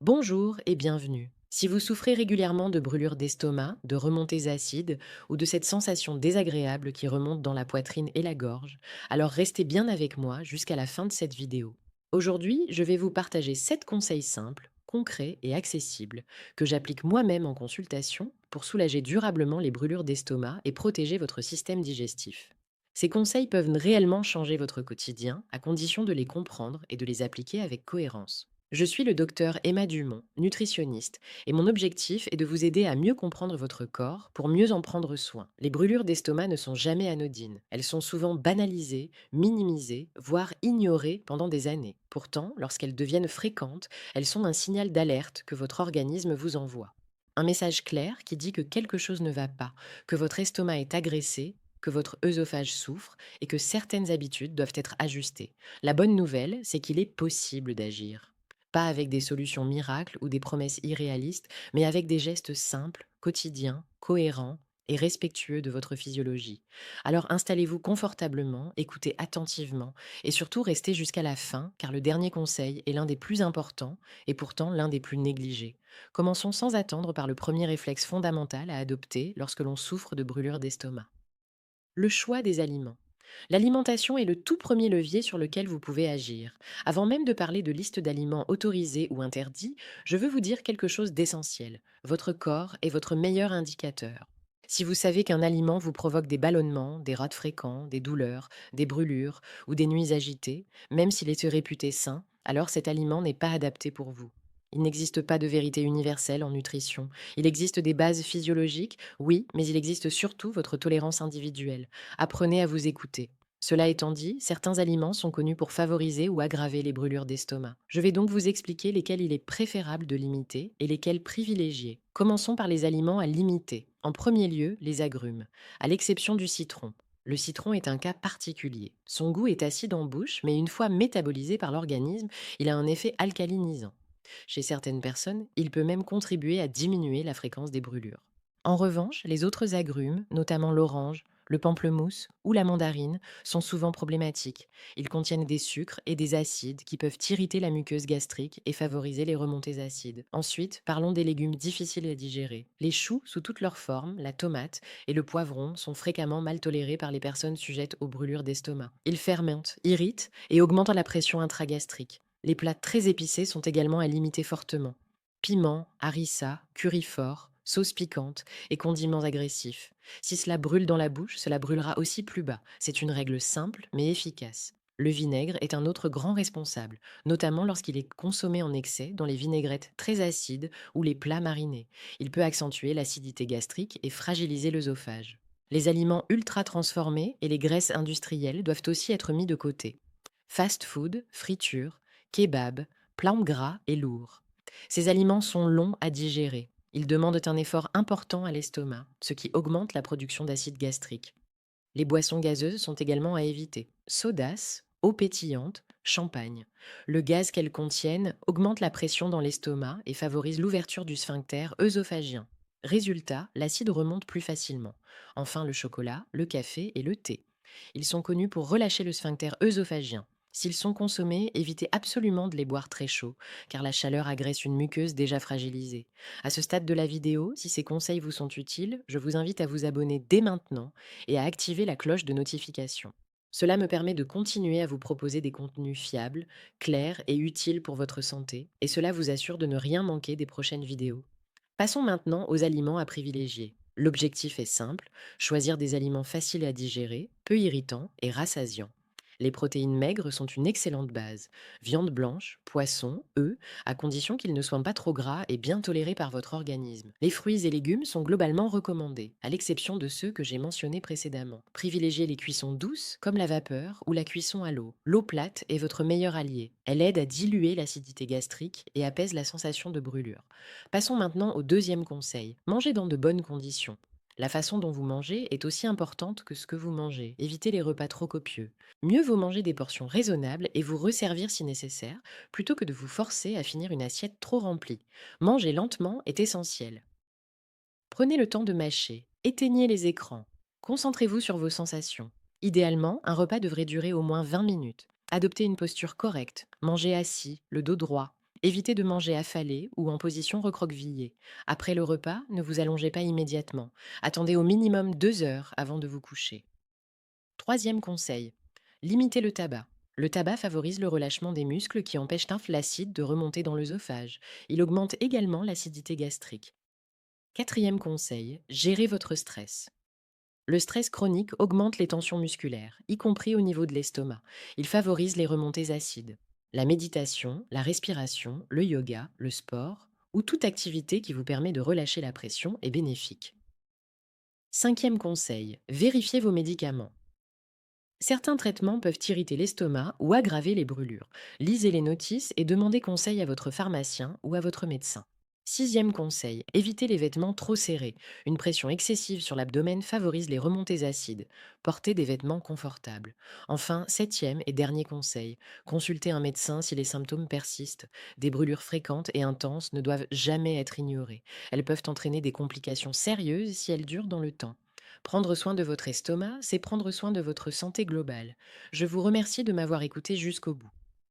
Bonjour et bienvenue. Si vous souffrez régulièrement de brûlures d'estomac, de remontées acides ou de cette sensation désagréable qui remonte dans la poitrine et la gorge, alors restez bien avec moi jusqu'à la fin de cette vidéo. Aujourd'hui, je vais vous partager 7 conseils simples, concrets et accessibles que j'applique moi-même en consultation pour soulager durablement les brûlures d'estomac et protéger votre système digestif. Ces conseils peuvent réellement changer votre quotidien à condition de les comprendre et de les appliquer avec cohérence. Je suis le docteur Emma Dumont, nutritionniste, et mon objectif est de vous aider à mieux comprendre votre corps pour mieux en prendre soin. Les brûlures d'estomac ne sont jamais anodines. Elles sont souvent banalisées, minimisées, voire ignorées pendant des années. Pourtant, lorsqu'elles deviennent fréquentes, elles sont un signal d'alerte que votre organisme vous envoie. Un message clair qui dit que quelque chose ne va pas, que votre estomac est agressé, que votre œsophage souffre et que certaines habitudes doivent être ajustées. La bonne nouvelle, c'est qu'il est possible d'agir. Pas avec des solutions miracles ou des promesses irréalistes, mais avec des gestes simples, quotidiens, cohérents et respectueux de votre physiologie. Alors installez-vous confortablement, écoutez attentivement et surtout restez jusqu'à la fin car le dernier conseil est l'un des plus importants et pourtant l'un des plus négligés. Commençons sans attendre par le premier réflexe fondamental à adopter lorsque l'on souffre de brûlures d'estomac. Le choix des aliments. L'alimentation est le tout premier levier sur lequel vous pouvez agir. Avant même de parler de liste d'aliments autorisés ou interdits, je veux vous dire quelque chose d'essentiel. Votre corps est votre meilleur indicateur. Si vous savez qu'un aliment vous provoque des ballonnements, des rats fréquents, des douleurs, des brûlures ou des nuits agitées, même s'il est réputé sain, alors cet aliment n'est pas adapté pour vous. Il n'existe pas de vérité universelle en nutrition. Il existe des bases physiologiques, oui, mais il existe surtout votre tolérance individuelle. Apprenez à vous écouter. Cela étant dit, certains aliments sont connus pour favoriser ou aggraver les brûlures d'estomac. Je vais donc vous expliquer lesquels il est préférable de limiter et lesquels privilégier. Commençons par les aliments à limiter. En premier lieu, les agrumes, à l'exception du citron. Le citron est un cas particulier. Son goût est acide en bouche, mais une fois métabolisé par l'organisme, il a un effet alcalinisant. Chez certaines personnes, il peut même contribuer à diminuer la fréquence des brûlures. En revanche, les autres agrumes, notamment l'orange, le pamplemousse ou la mandarine, sont souvent problématiques. Ils contiennent des sucres et des acides qui peuvent irriter la muqueuse gastrique et favoriser les remontées acides. Ensuite, parlons des légumes difficiles à digérer. Les choux sous toutes leurs formes, la tomate et le poivron sont fréquemment mal tolérés par les personnes sujettes aux brûlures d'estomac. Ils fermentent, irritent et augmentent la pression intragastrique. Les plats très épicés sont également à limiter fortement. Piment, harissa, curry fort, sauce piquante et condiments agressifs. Si cela brûle dans la bouche, cela brûlera aussi plus bas. C'est une règle simple mais efficace. Le vinaigre est un autre grand responsable, notamment lorsqu'il est consommé en excès dans les vinaigrettes très acides ou les plats marinés. Il peut accentuer l'acidité gastrique et fragiliser l'œsophage. Les aliments ultra transformés et les graisses industrielles doivent aussi être mis de côté. Fast food, friture, kebab, plats gras et lourds. Ces aliments sont longs à digérer. Ils demandent un effort important à l'estomac, ce qui augmente la production d'acide gastrique. Les boissons gazeuses sont également à éviter. Sodas, eau pétillante, champagne. Le gaz qu'elles contiennent augmente la pression dans l'estomac et favorise l'ouverture du sphincter œsophagien. Résultat, l'acide remonte plus facilement. Enfin, le chocolat, le café et le thé. Ils sont connus pour relâcher le sphincter œsophagien. S'ils sont consommés, évitez absolument de les boire très chauds, car la chaleur agresse une muqueuse déjà fragilisée. À ce stade de la vidéo, si ces conseils vous sont utiles, je vous invite à vous abonner dès maintenant et à activer la cloche de notification. Cela me permet de continuer à vous proposer des contenus fiables, clairs et utiles pour votre santé, et cela vous assure de ne rien manquer des prochaines vidéos. Passons maintenant aux aliments à privilégier. L'objectif est simple, choisir des aliments faciles à digérer, peu irritants et rassasiants. Les protéines maigres sont une excellente base. Viande blanche, poisson, œufs, à condition qu'ils ne soient pas trop gras et bien tolérés par votre organisme. Les fruits et légumes sont globalement recommandés, à l'exception de ceux que j'ai mentionnés précédemment. Privilégiez les cuissons douces, comme la vapeur ou la cuisson à l'eau. L'eau plate est votre meilleur allié. Elle aide à diluer l'acidité gastrique et apaise la sensation de brûlure. Passons maintenant au deuxième conseil. Mangez dans de bonnes conditions. La façon dont vous mangez est aussi importante que ce que vous mangez. Évitez les repas trop copieux. Mieux vaut manger des portions raisonnables et vous resservir si nécessaire, plutôt que de vous forcer à finir une assiette trop remplie. Manger lentement est essentiel. Prenez le temps de mâcher, éteignez les écrans, concentrez-vous sur vos sensations. Idéalement, un repas devrait durer au moins 20 minutes. Adoptez une posture correcte, mangez assis, le dos droit, Évitez de manger affalé ou en position recroquevillée. Après le repas, ne vous allongez pas immédiatement. Attendez au minimum 2 heures avant de vous coucher. Troisième conseil, limitez le tabac. Le tabac favorise le relâchement des muscles qui empêchent l'acide de remonter dans l'œsophage. Il augmente également l'acidité gastrique. Quatrième conseil, gérez votre stress. Le stress chronique augmente les tensions musculaires, y compris au niveau de l'estomac. Il favorise les remontées acides. La méditation, la respiration, le yoga, le sport ou toute activité qui vous permet de relâcher la pression est bénéfique. Cinquième conseil, vérifiez vos médicaments. Certains traitements peuvent irriter l'estomac ou aggraver les brûlures. Lisez les notices et demandez conseil à votre pharmacien ou à votre médecin. Sixième conseil, évitez les vêtements trop serrés. Une pression excessive sur l'abdomen favorise les remontées acides. Portez des vêtements confortables. Enfin, septième et dernier conseil, consultez un médecin si les symptômes persistent. Des brûlures fréquentes et intenses ne doivent jamais être ignorées. Elles peuvent entraîner des complications sérieuses si elles durent dans le temps. Prendre soin de votre estomac, c'est prendre soin de votre santé globale. Je vous remercie de m'avoir écouté jusqu'au bout.